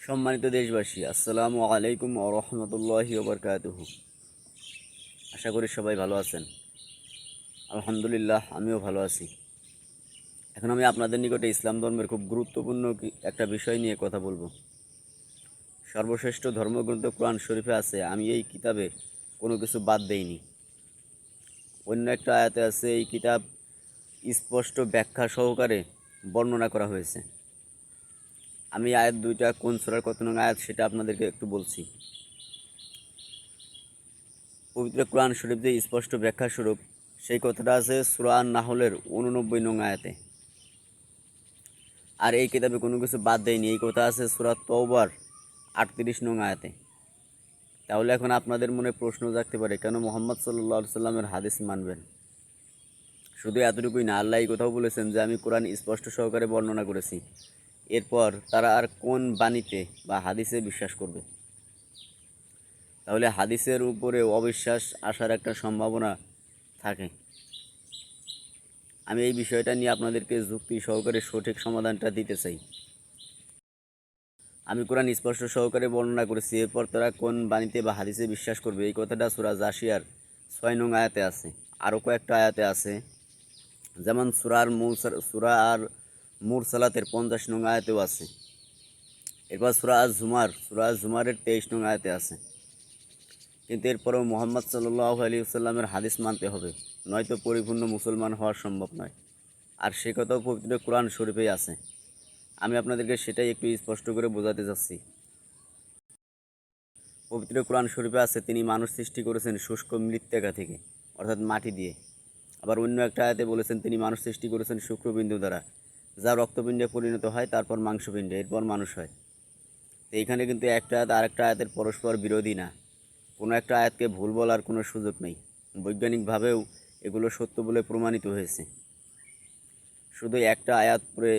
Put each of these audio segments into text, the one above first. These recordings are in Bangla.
সম্মানিত দেশবাসী, আসসালামু আলাইকুম ওয়া রাহমাতুল্লাহি ওয়া বারাকাতুহু। আশা করি সবাই ভালো আছেন। আলহামদুলিল্লাহ, আমিও ভালো আছি। এখন আমি আপনাদের নিকটে ইসলাম ধর্মের খুব গুরুত্বপূর্ণ একটা বিষয় নিয়ে কথা বলবো। সর্বশ্রেষ্ঠ ধর্মগ্রন্থ কোরআন শরীফে আছে, আমি এই কিতাবে কোনো কিছু বাদ দেইনি। অন্য একটা আয়াতে আছে, এই কিতাব স্পষ্ট ব্যাখ্যা সহকারে বর্ণনা করা হয়েছে। আমি আয়াত দুইটা কোন সূরার কত নং আয়াত সেটা আপনাদেরকে একটু বলছি। পবিত্র কোরআন শরীফ যে স্পষ্ট ব্যাখ্যা স্বরূপ সেই কথাটা আছে সূরা আন-নাহলের 89 নং আয়াতে। আর এই কিতাবে কোনো কিছু বাদ দেয়নি, এই কথা আছে সূরা তওবার 38 নং আয়াতে। তাহলে এখন আপনাদের মনে প্রশ্ন জাগতে পারে, কেন মুহাম্মদ সাল্লাল্লাহু আলাইহি সাল্লামের হাদিস মানবেন? শুধু এতটুকুই না, আল্লাহ এই কথাও বলেছেন যে আমি কোরআন স্পষ্ট সহকারে বর্ণনা করেছি। এরপর তারা আর কোন বাণীতে বা হাদিসে বিশ্বাস করবে? তাহলে হাদিসের উপরে অবিশ্বাস আসার একটা সম্ভাবনা থাকে। আমি এই বিষয়টা নিয়ে আপনাদেরকে যুক্তি সহকারে সঠিক সমাধানটা দিতে চাই। আমি কোরআন স্পষ্ট সহকারে বর্ণনা করেছি, এরপর তারা কোন বাণীতে বা হাদিসে বিশ্বাস করবে, এই কথাটা সূরা জাসিয়ার 6 নং আয়াতে আছে। আরও কয়েকটা আয়াতে আছে, যেমন সূরা আর মুরসালাতের 50 নং আয়াতেও আছে। এরপর সূরা আজ-জুমারের 23 নং আয়াতে আছে। কিন্তু এরপরেও মুহাম্মদ সাল্লাল্লাহু আলাইহি ওয়াসাল্লামের হাদিস মানতে হবে, নয়তো পরিপূর্ণ মুসলমান হওয়া সম্ভব নয়। আর সে কথাও পবিত্র কোরআন শরীফেই আছে। আমি আপনাদেরকে সেটাই একটু স্পষ্ট করে বোঝাতে চাচ্ছি। পবিত্র কোরআন শরীফে আছে, তিনি মানুষ সৃষ্টি করেছেন শুষ্ক মৃত্তিকা থেকে, অর্থাৎ মাটি দিয়ে। আবার অন্য একটা আয়াতে বলেছেন তিনি মানুষ সৃষ্টি করেছেন শুক্রবিন্দু দ্বারা, যা রক্তপিণ্ডে পরিণত হয়, তারপর মাংসপিণ্ডে, এরপর মানুষ হয়। তো এইখানে কিন্তু একটা আয়াত আর একটা আয়াতের পরস্পর বিরোধী না। কোনো একটা আয়াতকে ভুল বলার কোনো সুযোগ নেই। বৈজ্ঞানিকভাবেও এগুলো সত্য বলে প্রমাণিত হয়েছে। শুধু একটা আয়াত পড়ে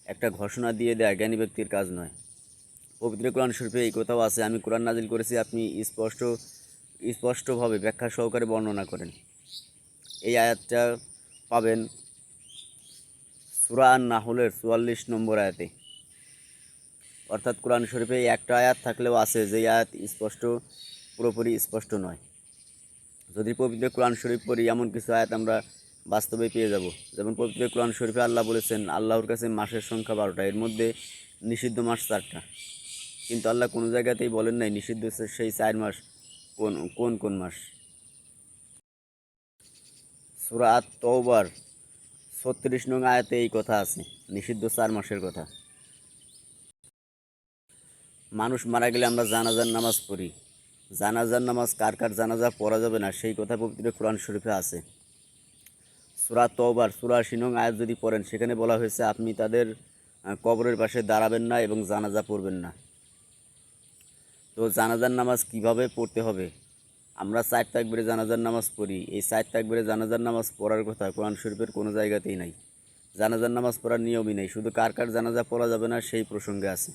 একটা ঘোষণা দিয়ে দেয়া জ্ঞানী ব্যক্তির কাজ নয়। পবিত্র কোরআন শরীফে এই কথাও আছে, আমি কোরআন নাজিল করেছি, আপনি স্পষ্টভাবে ব্যাখ্যা সহকারে বর্ণনা করেন। এই আয়াতটা পাবেন সূরা আন-নাহলের 44 নম্বর আয়াতে। অর্থাৎ কোরআন শরীফে একটা আয়াত থাকলেও আছে যে আয়াত পুরোপুরি স্পষ্ট নয়। যদি পবিত্র কোরআন শরীফ পড়ি, এমন কিছু আয়াত আমরা বাস্তবে পেয়ে যাব। যেমন পবিত্র কোরআন শরীফে আল্লাহ বলেছেন আল্লাহর কাছে মাসের সংখ্যা 12টা, এর মধ্যে নিষিদ্ধ মাস 4টা। কিন্তু আল্লাহ কোনো জায়গাতেই বলেন নাই নিষিদ্ধ সেই 4 মাস কোন মাস। সূরা আত-তওবার 36 নং আয়াতে এই কথা আছে, নিষিদ্ধ 4 মাসের কথা। মানুষ মারা গেলে আমরা জানাজার নামাজ পড়ি। জানাজার নামাজ কার কার জানাজা পড়া যাবে না সেই কথা পবিত্র কোরআন শরীফে আছে। সূরা তওবার 84 নং আয়াত যদি পড়েন, সেখানে বলা হয়েছে আপনি তাদের কবরের পাশে দাঁড়াবেন না এবং জানাজা পড়বেন না। তো জানাজার নামাজ কিভাবে পড়তে হবে? আমরা 4 তাকবীরে জানাজার নামাজ পড়ি, এই 4 তাকবীরে জানাজার নামাজ পড়ার কথা কোরআন শরীফের কোনো জায়গাতেই নাই। জানাজার নামাজ পড়ার নিয়মই নেই, শুধু কার কার জানাজা পড়া যাবে না সেই প্রসঙ্গে আছে।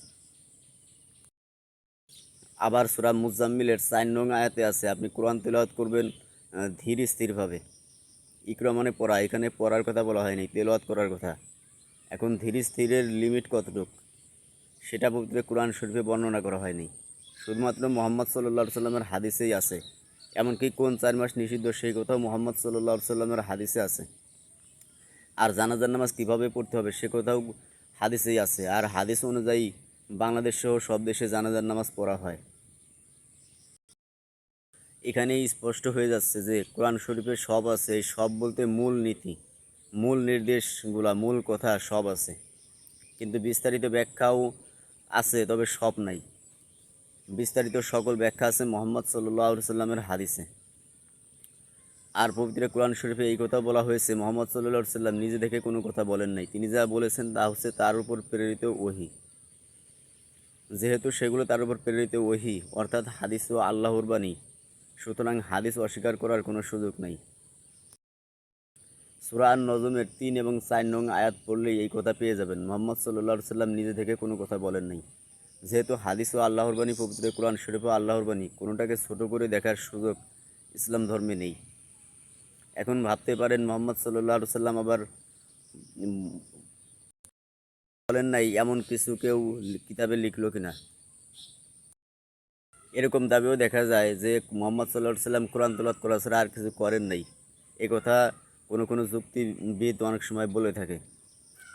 আবার সূরা মুজাম্মিলের 4 নং আয়াতে আছে, আপনি কোরআন তেলাওয়াত করবেন ধীর স্থিরভাবে। ইকরা মানে পড়া, এখানে পড়ার কথা বলা হয়নি, তেলাওয়াত করার কথা। এখন ধীর স্থিরের লিমিট কতটুক সেটা পবিত্র কোরআন শরীফে বর্ণনা করা হয়নি, শুধুমাত্র মুহাম্মদ সাল্লাল্লাহু আলাইহি সাল্লামের হাদিসেই আছে। এমনকি কোন 4 মাস নিষিদ্ধ সেই কথাও মুহাম্মদ সাল্লাল্লাহু আলাইহি সাল্লামের হাদিসে আছে। আর জানাজার নামাজ কীভাবে পড়তে হবে সে কথাও হাদিসেই আছে। আর হাদিস অনুযায়ী বাংলাদেশ সহ সব দেশে জানাজার নামাজ পড়া হয়। এখানেই স্পষ্ট হয়ে যাচ্ছে যে কোরআন শরীফে সব আছে, সব বলতে মূল নীতি, মূল নির্দেশগুলা, মূল কথা সব আছে, কিন্তু বিস্তারিত ব্যাখ্যাও আছে, তবে সব নাই। বিস্তারিত সকল ব্যাখ্যা আছে মুহাম্মদ সাল্লাল্লাহু আলাইহি সাল্লামের হাদিসে। আর পবিত্র কোরআন শরীফে এই কথা বলা হয়েছে, মুহাম্মদ সাল্লাল্লাহু আলাইহি সাল্লাম নিজে থেকে কোনো কথা বলেন নাই, তিনি যা বলেছেন তা হচ্ছে তার উপর প্রেরিত ওহী। যেহেতু সেগুলো তার উপর প্রেরিত ওহী, অর্থাৎ হাদিস ও আল্লাহর বাণী, সুতরাং হাদিস অস্বীকার করার কোনো সুযোগ নাই। সূরা আন-নজমের 3 এবং 4 নং আয়াত পড়লেই এই কথা পেয়ে যাবেন, মুহাম্মদ সাল্লাল্লাহু আলাইহি সাল্লাম নিজে থেকে কোনো কথা বলেন নাই। যেহেতু হাদিস ও আল্লাহর বাণী, পবিত্র কোরআন শরীফ ও আল্লাহর বাণী, কোনোটাকে ছোট করে দেখার সুযোগ ইসলাম ধর্মে নেই। এখন ভাবতে পারেন মুহাম্মদ সাল্লাল্লাহু আলাইহি সাল্লাম আবার বলেন নাই এমন কিছু কেউ কিতাবে লিখলো কিনা। এরকম দাবিও দেখা যায় যে মুহাম্মদ সাল্লাল্লাহু আলাইহি সাল্লাম কোরআন তেলাওয়াত করা ছাড়া আর কিছু করেন নাই। এ কথা কোনো কোনো যুক্তিবিদ অনেক সময় বলে থাকে।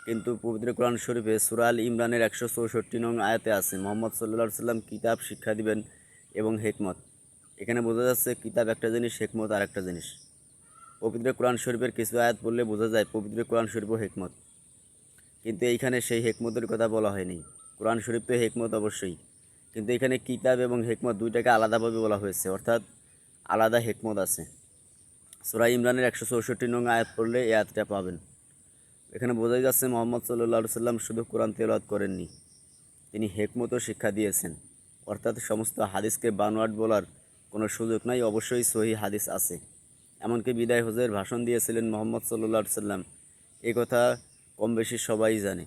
কিন্তু পবিত্র কোরআন শরীফে সূরা আল ইমরানের 164 নং আয়াতে আছে মুহাম্মদ সাল্লাল্লাহু আলাইহি সাল্লাম কিতাব শিক্ষা দিবেন এবং হিকমত। এখানে বোঝা যাচ্ছে কিতাব একটা জিনিস, হিকমত আর একটা জিনিস। পবিত্র কোরআন শরীফের কিছু আয়াত পড়লে বোঝা যায় পবিত্র কোরআন শরীফও হিকমত, কিন্তু এইখানে সেই হিকমতের কথা বলা হয়নি। কোরআন শরীফ তো হিকমত অবশ্যই, কিন্তু এখানে কিতাব এবং হিকমত দুইটাকে আলাদাভাবে বলা হয়েছে, অর্থাৎ আলাদা হিকমত আছে। সূরা ইমরানের 164 নং আয়াত পড়লে এই আয়াতটা পাবেন। এখানে বোঝাই যাচ্ছে মুহাম্মদ সাল্লাল্লাহু আলাইহি সাল্লাম শুধু কোরআন তেলাওয়াত করেননি, তিনি হিকমতও শিক্ষা দিয়েছেন। অর্থাৎ সমস্ত হাদিসকে বানোয়াট বলার কোনো সুযোগ নাই, অবশ্যই সহিহ হাদিস আছে। এমনকি বিদায় হজের ভাষণ দিয়েছিলেন মুহাম্মদ সাল্লাল্লাহু আলাইহি সাল্লাম, এই কথা কম বেশি সবাই জানে।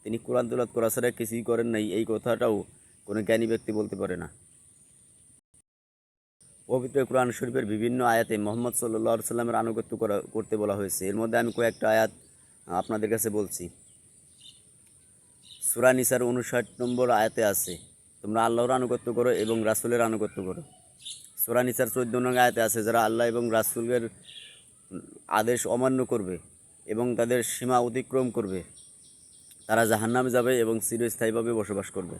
তিনি কোরআন তেলাওয়াত করা ছাড়া কিছুই করেন নাই, এই কথাটাও কোনো জ্ঞানী ব্যক্তি বলতে পারে না। পবিত্র কোরআন শরীফের বিভিন্ন আয়াতে মুহাম্মদ সাল্লাল্লাহু আলাইহি সাল্লামের আনুগত্য করতে বলা হয়েছে। এর মধ্যে আমি কয়েকটা আয়াত আপনাদের কাছে বলছি। সূরা নিসার 59 নম্বর আয়াতে আছে, তোমরা আল্লাহর আনুগত্য করো এবং রাসূলের আনুগত্য করো। সূরা নিসার 14 নং আয়াতে আছে, যারা আল্লাহ এবং রাসূলের আদেশ অমান্য করবে এবং তাদের সীমা অতিক্রম করবে তারা জাহান্নামে যাবে এবং চিরস্থায়ীভাবে বসবাস করবে।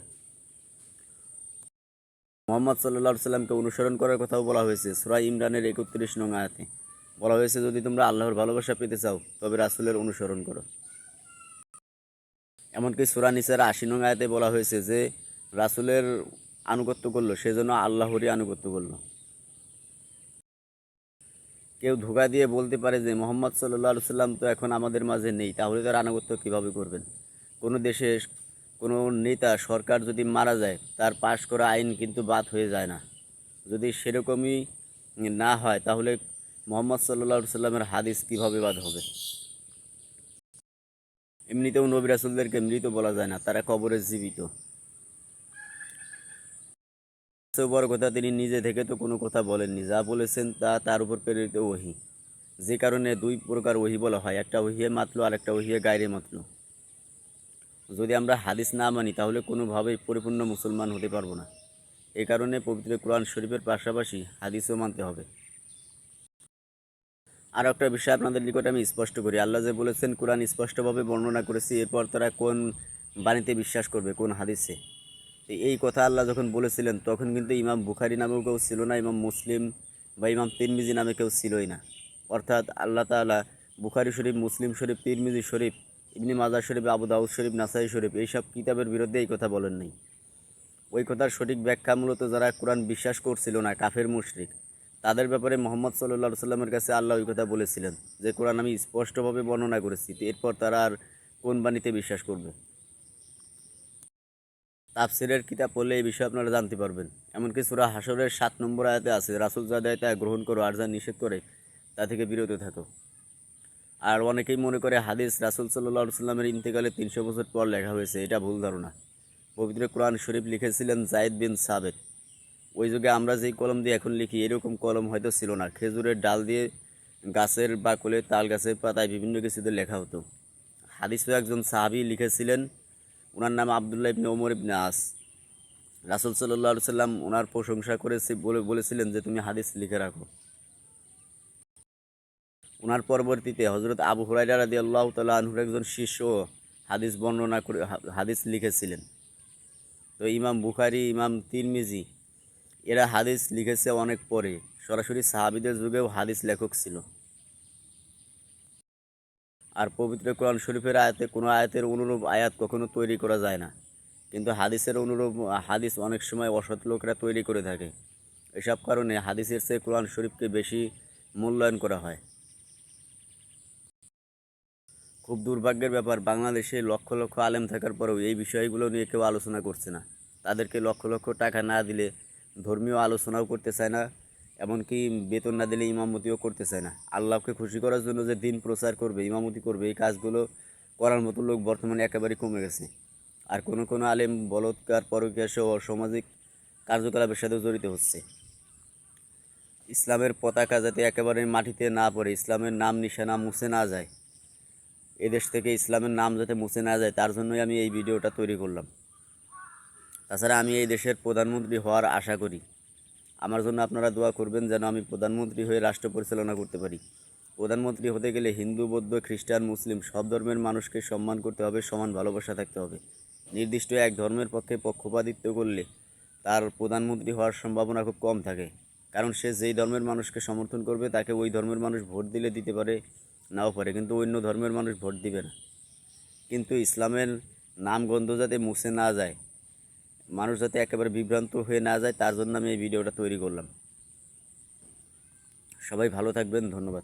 মুহাম্মদ সাল্লাল্লাহু আলাইহি সাল্লামকে অনুসরণ করার কথাও বলা হয়েছে। সূরা ইমরানের 31 নং আয়াতে বলা হয়েছে, যদি তোমরা আল্লাহর ভালোবাসা পেতে চাও তবে রাসূলের অনুসরণ করো। এমনকি সূরা নিসার 80 নং আয়াতে বলা হয়েছে যে রাসূলের আনুগত্য করলো সেজন্য আল্লাহরই আনুগত্য করলো। কেউ ধোঁকা দিয়ে বলতে পারে যে মুহাম্মদ সাল্লাল্লাহু আলাইহি সাল্লাম তো এখন আমাদের মাঝে নেই, তাহলে তার আনুগত্য কীভাবে করবেন? কোনো দেশে কোনো নেতা সরকার যদি মারা যায় তার পাশ করা আইন কিন্তু বাদ হয়ে যায় না। যদি সেরকমই না হয় তাহলে মুহাম্মদ সাল্লাল্লাহু আলাইহি সাল্লামের হাদিস কীভাবে বাদ হবে? এমনিতেও নবী রাসূলদেরকে মৃত বলা যায় না, তারা কবরে জীবিত। সবচেয়ে বড় কথা, তিনি নিজে থেকে তো কোনো কথা বলেননি, যা বলেছেন তা তার উপর প্রেরিত ওহী। যে কারণে দুই প্রকার ওহী বলা হয়, একটা ওহিয়ে মাতলু আর একটা ওহিয়ে গায়রে মাতলু। যদি আমরা হাদিস না মানি তাহলে কোনোভাবেই পরিপূর্ণ মুসলমান হতে পারবো না। এই কারণে পবিত্র কোরআন শরীফের পাশাপাশি হাদিসও মানতে হবে। আর একটা বিষয় আপনাদের নিকট আমি স্পষ্ট করি, আল্লাহ যে বলেছেন কোরআন স্পষ্টভাবে বর্ণনা করেছি, এরপর তারা কোন বাণীতে বিশ্বাস করবে, কোন হাদিসে? এই কথা আল্লাহ যখন বলেছিলেন তখন কিন্তু ইমাম বুখারী নামেও কেউ ছিল না, ইমাম মুসলিম বা ইমাম তিরমিজি নামে কেউ ছিলই না। অর্থাৎ আল্লাহ তাআলা বুখারী শরীফ, মুসলিম শরীফ, তিরমিজি শরীফ, ইবনে মাজাহ শরীফ, আবু দাউদ শরীফ, নাসাই শরীফ এইসব কিতাবের বিরুদ্ধে এই কথা বলেন নাই। ওই কথার সঠিক ব্যাখ্যা মূলত যারা কোরআন বিশ্বাস করছিল না, কাফের মুশরিক, তাদের ব্যাপারে মুহাম্মদ সাল্লাল্লাহু আলাইহি সাল্লামের কাছে আল্লাহ ওই কথা বলেছিলেন যে কোরআন আমি স্পষ্টভাবে বর্ণনা করেছি। এরপর তারা আর কোন বাণীতে বিশ্বাস করবে? তাফসিরের কিতাব পড়লে এই বিষয়ে আপনারা জানতে পারবেন। এমনকি সূরা হাশরের 7 নম্বর আয়াতে আছে, রাসূল যা দেয় তা গ্রহণ করো, আর যা নিষেধ করে তা থেকে বিরত থাকো। আর অনেকেই মনে করে হাদিস রাসূল সাল্লাল্লাহু আলাইহি সাল্লামের ইন্তেকালের 300 বছর পর লেখা হয়েছে, এটা ভুল ধারণা। পবিত্র কোরআন শরীফ লিখেছিলেন যায়েদ বিন সাবেত। ওই যুগে আমরা যেই কলম দিয়ে এখন লিখি এরকম কলম হয়তো ছিল না। খেজুরের ডাল দিয়ে, গাছের বাকলে, তাল গাছের পাতায় বিভিন্ন কিছুতে লেখা হতো। হাদিসও একজন সাহাবী লিখেছিলেন, ওনার নাম আবদুল্লাহ ইবনে ওমর ইবনে আস। রাসূল সাল্লাল্লাহু আলাইহি সাল্লাম ওনার প্রশংসা করেছে বলেছিলেন যে তুমি হাদিস লিখে রাখো। ওনার পরবর্তীতে হযরত আবু হুরায়রা রাদিয়াল্লাহু তাআলা আনহুর একজন শিষ্য হাদিস বর্ণনা করে হাদিস লিখেছিলেন। তো ইমাম বুখারী, ইমাম তিরমিজি এরা হাদিস লিখেছে অনেক পরে, সরাসরি সাহাবীদের যুগেও হাদিস লেখক ছিল। আর পবিত্র কোরআন শরীফের আয়াতে কোনো আয়াতের অনুরূপ আয়াত কখনো তৈরি করা যায় না, কিন্তু হাদিসের অনুরূপ হাদিস অনেক সময় অসৎ লোকরা তৈরি করে থাকে। এসব কারণে হাদিসের চেয়ে কোরআন শরীফকে বেশি মূল্যায়ন করা হয়। খুব দুর্ভাগ্যের ব্যাপার, বাংলাদেশে লক্ষ লক্ষ আলেম থাকার পরেও এই বিষয়গুলো নিয়ে কেউ আলোচনা করছে না। তাদেরকে লক্ষ লক্ষ টাকা না দিলে ধর্মীয় আলোচনাও করতে চায় না, এমনকি বেতন না দিলে ইমামতিও করতে চায় না। আল্লাহকে খুশি করার জন্য যে দিন প্রচার করবে, ইমামতি করবে, এই কাজগুলো করার মতো লোক বর্তমানে একেবারেই কমে গেছে। আর কোনো কোনো আলেম বলৎকার, পরকীয়া সহ অসামাজিক কার্যকলাপের সাথে জড়িত হচ্ছে। ইসলামের পতাকা যাতে একেবারে মাটিতে না পড়ে, ইসলামের নাম নিশানা মুছে না যায়, এদেশ থেকে ইসলামের নাম যাতে মুছে না যায়, তার জন্যই আমি এই ভিডিওটা তৈরি করলাম। তাছাড়া আমি এই দেশের প্রধানমন্ত্রী হওয়ার আশা করি। আমার জন্য আপনারা দোয়া করবেন যেন আমি প্রধানমন্ত্রী হয়ে রাষ্ট্র পরিচালনা করতে পারি। প্রধানমন্ত্রী হতে গেলে হিন্দু, বৌদ্ধ, খ্রিস্টান, মুসলিম সব ধর্মের মানুষকে সম্মান করতে হবে, সমান ভালোবাসা থাকতে হবে। নির্দিষ্ট এক ধর্মের পক্ষে পক্ষপাতিত্ব করলে তার প্রধানমন্ত্রী হওয়ার সম্ভাবনা খুব কম থাকে। কারণ সে যেই ধর্মের মানুষকে সমর্থন করবে তাকে ওই ধর্মের মানুষ ভোট দিলে দিতে পারে, নাও পারে, কিন্তু অন্য ধর্মের মানুষ ভোট দিবে না। কিন্তু ইসলামের নামগন্ধ যাতে মুছে না যায়, মানুষ যাতে একেবারে বিভ্রান্ত হয়ে না যায়, তার জন্য আমি এই ভিডিওটা তৈরি করলাম। সবাই ভালো থাকবেন, ধন্যবাদ।